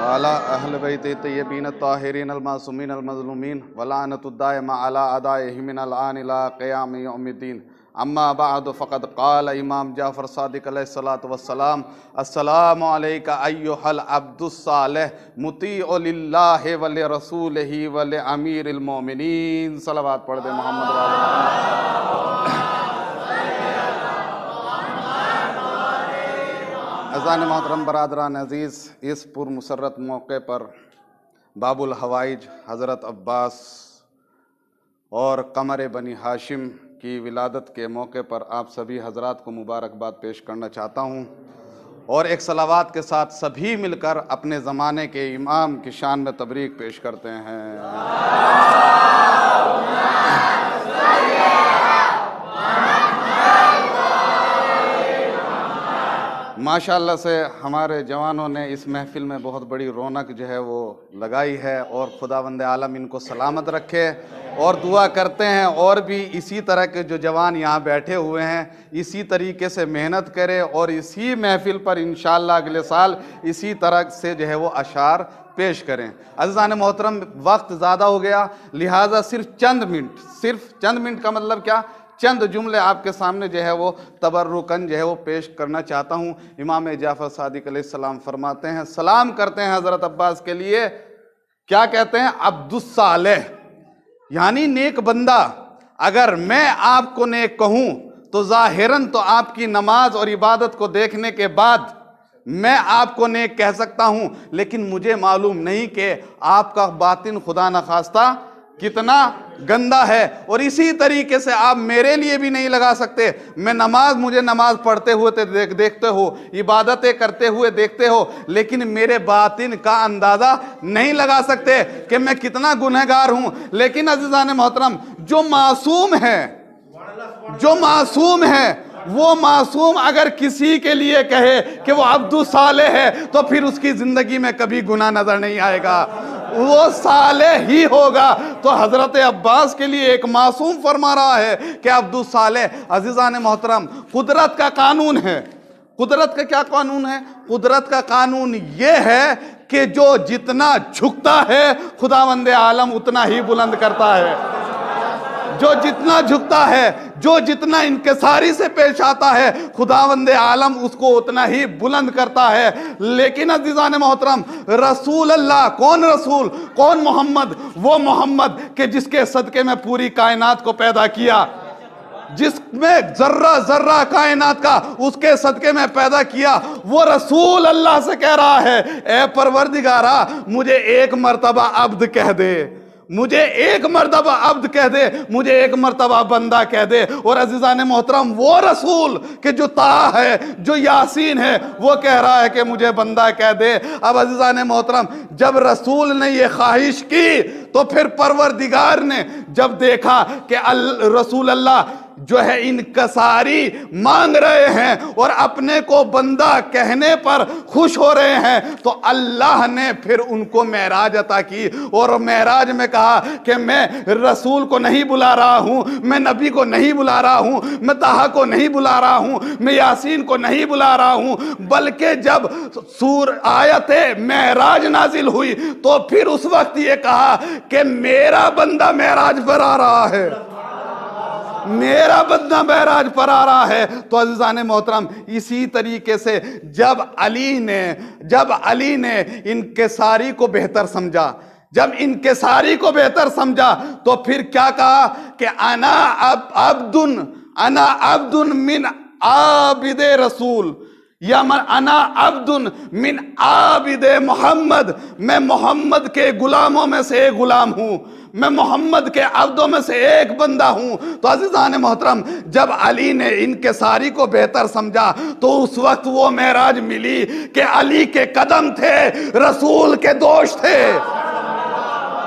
وعلى أهل بيت الطيبين الطاهرين المعصومين المظلومين ولعنة الدائمة على أعدائهم من الآن إلى قيام يوم الدين. اما بعد فقد قال امام جعفر صادق علیہ الصلوۃ والسلام: السلام علیک ایھا العبد الصالح مطیع للہ ولرسولہ ولامیر المومنین. صلوات پڑھ دیں محمد اذان محترم برادران عزیز، اس پر مسرت موقع پر باب الحوائج حضرت عباس اور قمر بنی ہاشم کی ولادت کے موقع پر آپ سبھی حضرات کو مبارکباد پیش کرنا چاہتا ہوں، اور ایک صلوات کے ساتھ سبھی مل کر اپنے زمانے کے امام کی شان میں تبریک پیش کرتے ہیں. ماشاءاللہ سے ہمارے جوانوں نے اس محفل میں بہت بڑی رونق جو ہے وہ لگائی ہے، اور خداوند عالم ان کو سلامت رکھے، اور دعا کرتے ہیں اور بھی اسی طرح کے جو جوان یہاں بیٹھے ہوئے ہیں اسی طریقے سے محنت کرے، اور اسی محفل پر انشاءاللہ اگلے سال اسی طرح سے جو ہے وہ اشعار پیش کریں. عزیزان محترم، وقت زیادہ ہو گیا، لہٰذا صرف چند منٹ کا مطلب کیا، چند جملے آپ کے سامنے جو ہے وہ تبرکاً جو ہے وہ پیش کرنا چاہتا ہوں. امام جعفر صادق علیہ السلام فرماتے ہیں، سلام کرتے ہیں حضرت عباس کے لیے، کیا کہتے ہیں؟ عبد الصالح، یعنی نیک بندہ. اگر میں آپ کو نیک کہوں تو ظاہراً تو آپ کی نماز اور عبادت کو دیکھنے کے بعد میں آپ کو نیک کہہ سکتا ہوں، لیکن مجھے معلوم نہیں کہ آپ کا باطن خدا نخواستہ کتنا گندا ہے، اور اسی طریقے سے آپ میرے لیے بھی نہیں لگا سکتے. مجھے نماز پڑھتے ہوئے دیکھتے ہو، عبادتیں کرتے ہوئے دیکھتے ہو، لیکن میرے باطن کا اندازہ نہیں لگا سکتے کہ میں کتنا گنہگار ہوں. لیکن عزیزان محترم، جو معصوم ہے وہ معصوم اگر کسی کے لیے کہے کہ وہ عبد الصالح ہے تو پھر اس کی زندگی میں کبھی گناہ نظر نہیں آئے گا، وہ صالح ہی ہوگا. تو حضرت عباس کے لیے ایک معصوم فرما رہا ہے کہ عبد الصالح. عزیزان محترم، قدرت کا قانون ہے. قدرت کا کیا قانون ہے؟ قدرت کا قانون یہ ہے کہ جو جتنا جھکتا ہے خداوند عالم اتنا ہی بلند کرتا ہے. جو جتنا جھکتا ہے، جو جتنا انکساری سے پیش آتا ہے، خداوند عالم اس کو اتنا ہی بلند کرتا ہے. لیکن عزیزان محترم، رسول اللہ، کون رسول، کون محمد؟ وہ محمد کہ جس کے صدقے میں پوری کائنات کو پیدا کیا، جس میں ذرہ ذرہ کائنات کا اس کے صدقے میں پیدا کیا. وہ رسول اللہ سے کہہ رہا ہے، اے پروردگارا مجھے ایک مرتبہ عبد کہہ دے، مجھے ایک مرتبہ عبد کہہ دے، مجھے ایک مرتبہ بندہ کہہ دے. اور عزیزان محترم، وہ رسول کہ جو طٰہٰ ہے، جو یاسین ہے، وہ کہہ رہا ہے کہ مجھے بندہ کہہ دے. اب عزیزان محترم، جب رسول نے یہ خواہش کی تو پھر پروردگار نے جب دیکھا کہ رسول اللہ جو ہے انکساری مانگ رہے ہیں اور اپنے کو بندہ کہنے پر خوش ہو رہے ہیں، تو اللہ نے پھر ان کو معراج عطا کی. اور معراج میں کہا کہ میں رسول کو نہیں بلا رہا ہوں، میں نبی کو نہیں بلا رہا ہوں، میں طٰہٰ کو نہیں بلا رہا ہوں، میں یاسین کو نہیں بلا رہا ہوں، بلکہ جب آیت معراج نازل ہوئی تو پھر اس وقت یہ کہا کہ میرا بندہ معراج پر آ رہا ہے، میرا بندہ معراج پر آ رہا ہے. تو عزیزان محترم، اسی طریقے سے جب علی نے انکساری کو بہتر سمجھا، تو پھر کیا کہا کہ انا عبد من عابد رسول، یا انا عبد من عابد محمد، میں محمد کے غلاموں میں سے ایک غلام ہوں، میں محمد کے عبدوں میں سے ایک بندہ ہوں. تو عزیزان محترم، جب علی نے انکساری کو بہتر سمجھا تو اس وقت وہ معراج ملی کہ علی کے قدم تھے، رسول کے دوش تھے.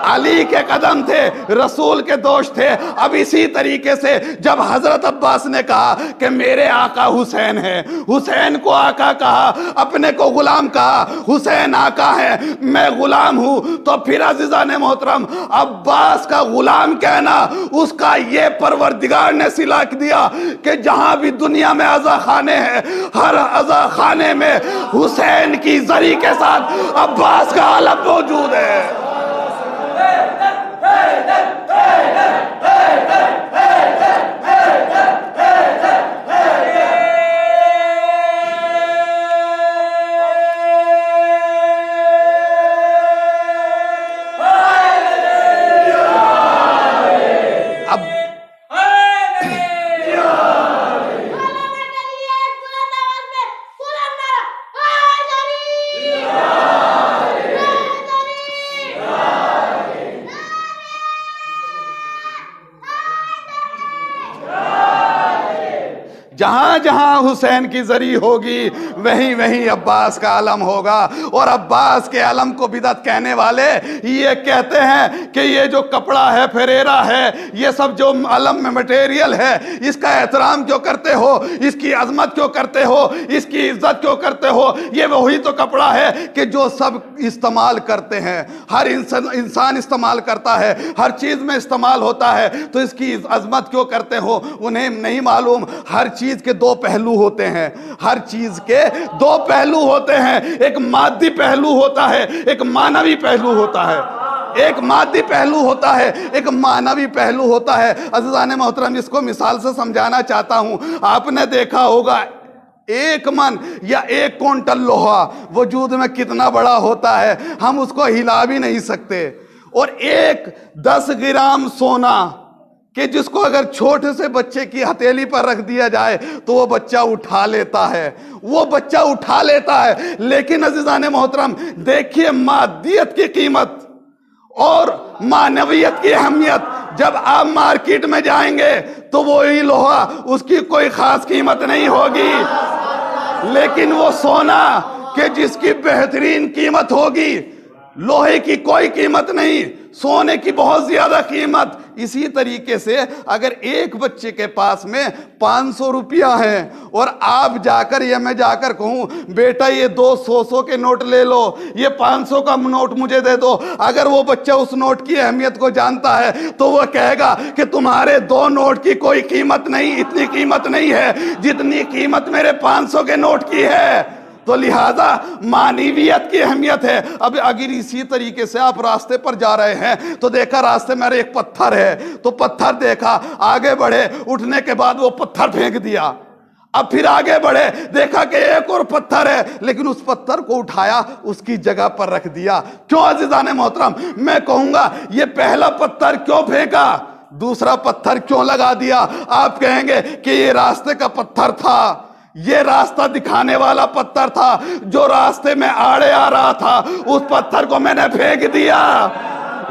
علی کے قدم تھے، رسول کے دوش تھے۔ اب اسی طریقے سے جب حضرت عباس نے کہا کہ میرے آقا حسین ہے، حسین کو آقا کہا، اپنے کو غلام کہا، حسین آقا ہے، میں غلام ہوں، تو پھر عزیزان محترم عباس کا غلام کہنا اس کا یہ پروردگار نے صلہ دیا کہ جہاں بھی دنیا میں عزا خانے ہیں، ہر عزا خانے میں حسین کی زری کے ساتھ عباس کا علم موجود ہے۔ جہاں جہاں حسین کی زری ہوگی وہیں وہیں عباس کا علم ہوگا۔ اور عباس کے علم کو بدعت کہنے والے یہ کہتے ہیں کہ یہ جو کپڑا ہے، پھریرا ہے، یہ سب جو علم میں مٹیریل ہے، اس کا احترام کیوں کرتے ہو، اس کی عظمت کیوں کرتے ہو، اس کی عزت کیوں کرتے ہو؟ یہ وہی تو کپڑا ہے کہ جو سب استعمال کرتے ہیں، ہر انسان استعمال کرتا ہے، ہر چیز میں استعمال ہوتا ہے، تو اس کی عظمت کیوں کرتے ہو؟ انہیں نہیں معلوم ہر چیز کے دو پہلو ہوتے ہیں، ہر چیز کے دو پہلو ہوتے ہیں، ایک مادی پہلو ہوتا ہے، ایک معنوی پہلو ہوتا ہے، ایک مادی پہلو ہوتا ہے، ایک معنوی پہلو ہوتا ہے۔ عزیزان محترم اس کو مثال سے سمجھانا چاہتا ہوں۔ آپ نے دیکھا ہوگا ایک من یا ایک کونٹل لوہا وجود میں کتنا بڑا ہوتا ہے، ہم اس کو ہلا بھی نہیں سکتے، اور ایک 10 گرام سونا کہ جس کو اگر چھوٹے سے بچے کی ہتھیلی پر رکھ دیا جائے تو وہ بچہ اٹھا لیتا ہے، وہ بچہ اٹھا لیتا ہے۔ لیکن عزیزان محترم دیکھیے مادیت کی قیمت اور معنویت کی اہمیت، جب آپ مارکیٹ میں جائیں گے تو وہی لوہا اس کی کوئی خاص قیمت نہیں ہوگی، لیکن وہ سونا کہ جس کی بہترین قیمت ہوگی، لوہے کی کوئی قیمت نہیں، سونے کی بہت زیادہ قیمت۔ اسی طریقے سے اگر ایک بچے کے پاس میں 500 روپیہ ہیں اور آپ جا کر یا میں جا کر کہوں بیٹا یہ 200 کے نوٹ لے لو، یہ 500 کا نوٹ مجھے دے دو، اگر وہ بچہ اس نوٹ کی اہمیت کو جانتا ہے تو وہ کہے گا کہ تمہارے 2 نوٹ کی کوئی قیمت نہیں، اتنی قیمت نہیں ہے جتنی قیمت میرے 500 کے نوٹ کی ہے۔ تو لہٰذا معنویت کی اہمیت ہے۔ اب اگر اسی طریقے سے آپ راستے پر جا رہے ہیں تو دیکھا راستے میں ایک پتھر ہے، تو پتھر دیکھا، آگے بڑھے، اٹھنے کے بعد وہ پتھر پھینک دیا، اب پھر آگے بڑھے، دیکھا کہ ایک اور پتھر ہے، لیکن اس پتھر کو اٹھایا، اس کی جگہ پر رکھ دیا۔ کیوں عزیزان محترم؟ میں کہوں گا یہ پہلا پتھر کیوں پھینکا، دوسرا پتھر کیوں لگا دیا؟ آپ کہیں گے کہ یہ راستے کا پتھر تھا، یہ راستہ دکھانے والا پتھر تھا، جو راستے میں آڑے آ رہا تھا اس پتھر کو میں نے پھینک دیا،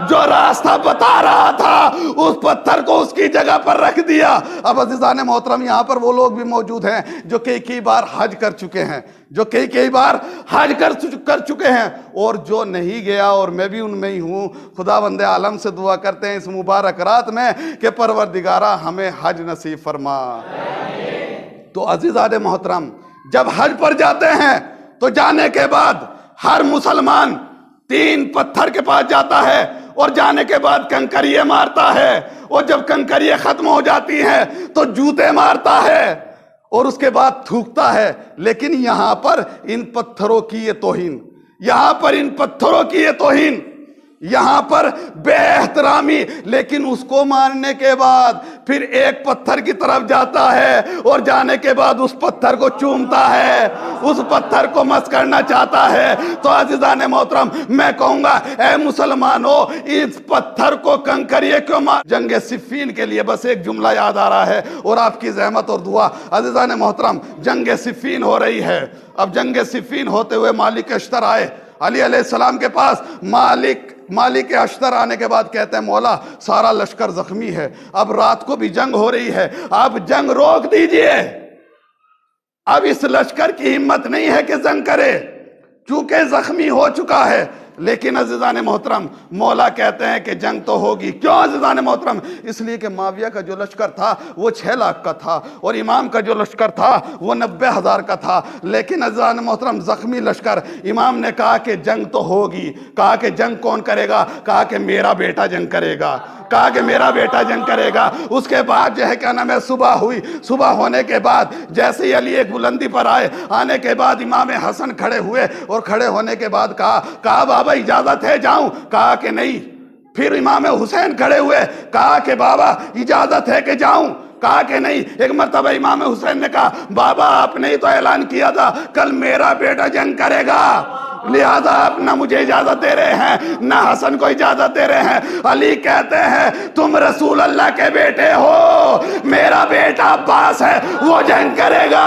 جو راستہ بتا رہا تھا اس پتھر کو اس کی جگہ پر رکھ دیا۔ اب عزیزان محترم یہاں پر وہ لوگ بھی موجود ہیں جو کئی بار حج کر چکے ہیں، جو کئی بار حج کر چکے ہیں، اور جو نہیں گیا، اور میں بھی ان میں ہی ہوں۔ خداوند عالم سے دعا کرتے ہیں اس مبارک رات میں کہ پروردگارہ ہمیں حج نصیب فرما۔ تو عزیزان محترم جب حج پر جاتے ہیں تو جانے کے بعد ہر مسلمان 3 پتھر کے پاس جاتا ہے، اور جانے کے بعد کنکریے مارتا ہے، اور جب کنکریے ختم ہو جاتی ہیں تو جوتے مارتا ہے، اور اس کے بعد تھوکتا ہے۔ لیکن یہاں پر ان پتھروں کی یہ توہین، یہاں پر ان پتھروں کی یہ توہین، یہاں پر بے احترامی، لیکن اس کو مارنے کے بعد پھر ایک پتھر کی طرف جاتا ہے، اور جانے کے بعد اس پتھر کو چومتا ہے، اس پتھر کو مس کرنا چاہتا ہے۔ تو عزیزان محترم میں کہوں گا اے مسلمانوں اس پتھر کو کنکریے کیوں مار؟ جنگ صفین کے لیے بس ایک جملہ یاد آ رہا ہے اور آپ کی زحمت اور دعا۔ عزیزان محترم جنگ صفین ہو رہی ہے، اب جنگ صفین ہوتے ہوئے مالک اشتر آئے علی علیہ السلام کے پاس۔ مالک اشتر آنے کے بعد کہتے ہیں مولا سارا لشکر زخمی ہے، اب رات کو بھی جنگ ہو رہی ہے، آپ جنگ روک دیجئے، اب اس لشکر کی ہمت نہیں ہے کہ جنگ کرے، چونکہ زخمی ہو چکا ہے۔ لیکن عزیزان محترم مولا کہتے ہیں کہ جنگ تو ہوگی. کیوں عزیزان محترم؟ اس لیے کہ معاویہ کا جو لشکر تھا وہ 6 لاکھ کا تھا اور امام کا جو لشکر تھا وہ 90,000 کا تھا. لیکن عزیزان محترم زخمی لشکر. امام نے کہا کہ جنگ تو ہوگی. کہا کہ جنگ کون کرے گا؟ کہا کہ میرا بیٹا جنگ کرے گا. کہا کہ میرا بیٹا جنگ کرے گا. اس کے بعد جو ہے کیا نام ہے صبح ہوئی. صبح ہونے کے بعد جیسے ہی علی ایک بلندی پر آئے, آنے کے بعد امام حسن کھڑے ہوئے اور کھڑے ہونے کے بعد کہا بابا اجازت ہے جاؤں؟ کہا کہ نہیں. پھر امام حسین کھڑے ہوئے, کہا کہ بابا اجازت ہے کہ جاؤں؟ کہا کہ نہیں. ایک مرتبہ امام حسین نے کہا بابا آپ نے ہی تو اعلان کیا تھا کل میرا بیٹا جنگ کرے گا, لہذا آپ نہ مجھے اجازت دے رہے ہیں نہ حسن کو اجازت دے رہے ہیں. علی کہتے ہیں تم رسول اللہ کے بیٹے ہو, میرا بیٹا عباس ہے وہ جنگ کرے گا.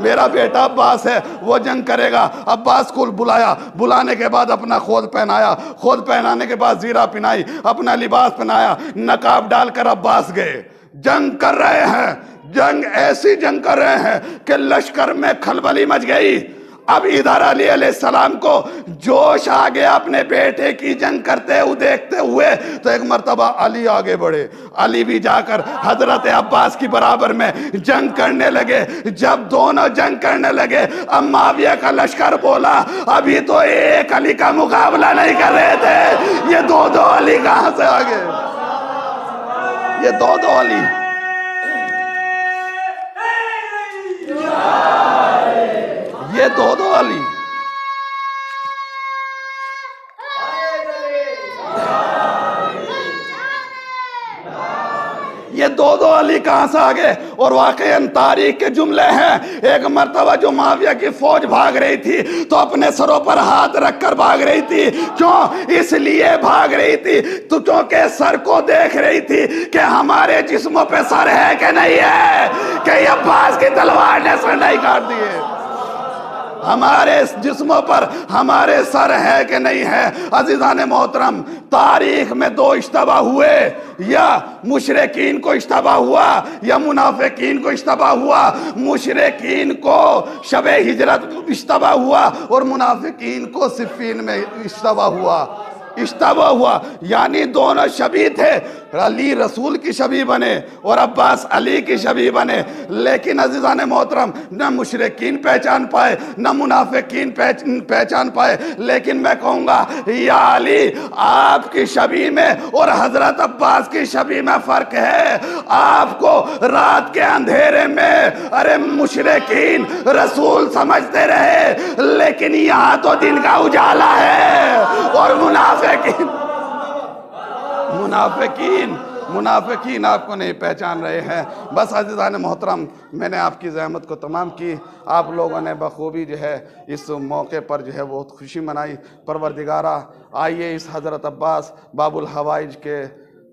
میرا بیٹا عباس ہے وہ جنگ کرے گا. عباس کو بلایا, بلانے کے بعد اپنا خود پہنایا, خود پہنانے کے بعد زیرہ پہنائی, اپنا لباس پہنایا, نقاب ڈال کر عباس گئے. جنگ کر رہے ہیں, جنگ ایسی جنگ کر رہے ہیں کہ لشکر میں کھلبلی مچ گئی. اب ادھر علی علیہ السلام کو جوش آ گیا اپنے بیٹے کی جنگ کرتے ہوئے دیکھتے ہوئے, تو ایک مرتبہ علی آگے بڑھے. علی بھی جا کر حضرت عباس کی برابر میں جنگ کرنے لگے. جب دونوں جنگ کرنے لگے, اب معاویہ کا لشکر بولا ابھی تو ایک علی کا مقابلہ نہیں کر رہے تھے, یہ دو علی کہاں سے آگے؟ یہ دو علی. یہ دو علی. یہ دو علی کہاں سے آگے؟ اور واقعاً تاریخ کے جملے ہیں. ایک مرتبہ جو معاویہ کی فوج بھاگ رہی تھی تو اپنے سروں پر ہاتھ رکھ کر بھاگ رہی تھی. کیوں اس لیے بھاگ رہی تھی؟ تو کیونکہ سر کو دیکھ رہی تھی کہ ہمارے جسموں پہ سر ہے کہ نہیں ہے, کہ یہ عباس کی تلوار نے سر نہیں کاٹ دیے, ہمارے جسموں پر ہمارے سر ہے کہ نہیں ہے. عزیزان محترم تاریخ میں 2 اشتباہ ہوئے, یا مشرکین کو اشتباہ ہوا یا منافقین کو اشتباہ ہوا. مشرکین کو شب ہجرت اشتباہ ہوا اور منافقین کو صفین میں اشتباہ ہوا. یعنی دونوں شبیہ تھے. علی رسول کی شبیہ بنے اور عباس علی کی شبیہ بنے. لیکن عزیزان محترم نہ مشرکین پہچان پائے نہ منافقین پہچان پائے. لیکن میں کہوں گا یا علی آپ کی شبیہ میں اور حضرت عباس کی شبیہ میں فرق ہے. آپ کو رات کے اندھیرے میں ارے مشرکین رسول سمجھتے رہے, لیکن یہاں تو دن کا اجالا ہے اور منافقین آپ کو نہیں پہچان رہے ہیں. بس عزیزان محترم میں نے آپ کی زحمت کو تمام کی. آپ لوگوں نے بخوبی جو ہے اس موقع پر جو ہے بہت خوشی منائی. پروردگارہ آئیے اس حضرت عباس باب الحوائج کے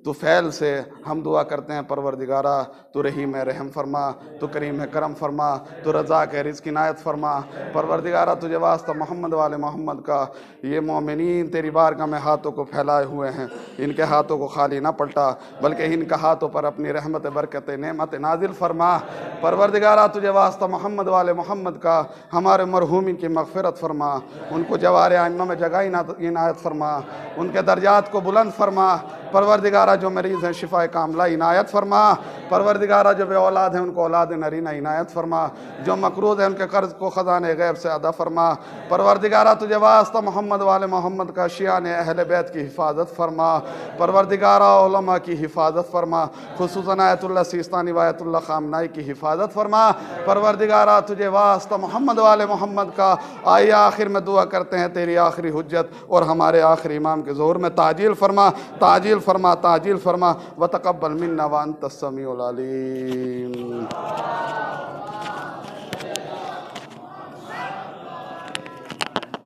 طفیل سے ہم دعا کرتے ہیں, پروردگارہ تو رحیم رحم فرما, تو کریم کرم فرما, تو رزاق رزق عنایت فرما. پروردگارہ تجھے واسطہ محمد والے محمد کا, یہ مومنین تیری بارگاہ میں ہاتھوں کو پھیلائے ہوئے ہیں, ان کے ہاتھوں کو خالی نہ پلٹا بلکہ ان کا ہاتھوں پر اپنی رحمت برکت نعمت نازل فرما. پروردگارہ تجھے واسطہ محمد والے محمد کا ہمارے مرحومین کی مغفرت فرما, ان کو جوار ائمہ میں جگہ عنایت فرما, ان کے درجات کو بلند فرما. پروردگارہ جو مریض ہیں شفا کاملہ عنایت فرما. پروردگارہ جو بے اولاد ہیں ان کو اولاد نرینہ عنایت فرما. جو مقروض ہیں ان کے قرض کو خزانے غیب سے ادا فرما. پروردگارہ تجھے واسطہ محمد والے محمد کا شیعان اہل بیت کی حفاظت فرما. پروردگارہ علماء کی حفاظت فرما, خصوصاً آیت اللہ سیستانی و آیت اللہ خامنائی کی حفاظت فرما. پروردگارہ تجھے واسطہ محمد والے محمد کا آئیے آخر میں دعا کرتے ہیں تیری آخری حجت اور ہمارے آخری امام کے ظہور میں تعجیل فرما, تعجیل فرما وتقبل منا وانت السمیع العلیم.